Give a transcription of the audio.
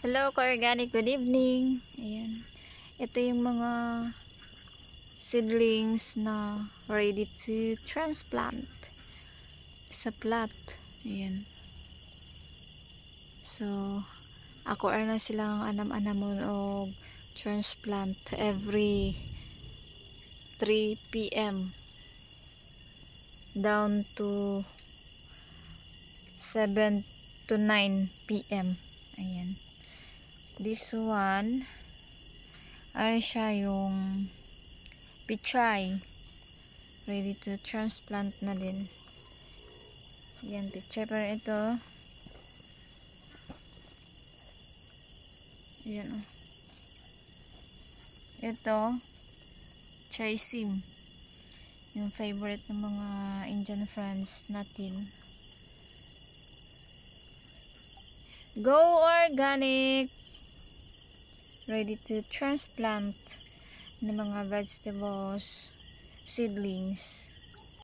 Hello ka-organic, good evening. Ayan. Ito yung mga seedlings na ready to transplant sa plot. Ayan. So, ako na silang anam-anamon og transplant every 3 PM down to 7 to 9 PM. Ayan. This one ay siya yung pichay, ready to transplant na din. Yan, pichay. Pero ito, yan o, ito chaisim, yung favorite ng mga Indian friends natin. Go organic, ready to transplant ng mga vegetables, seedlings.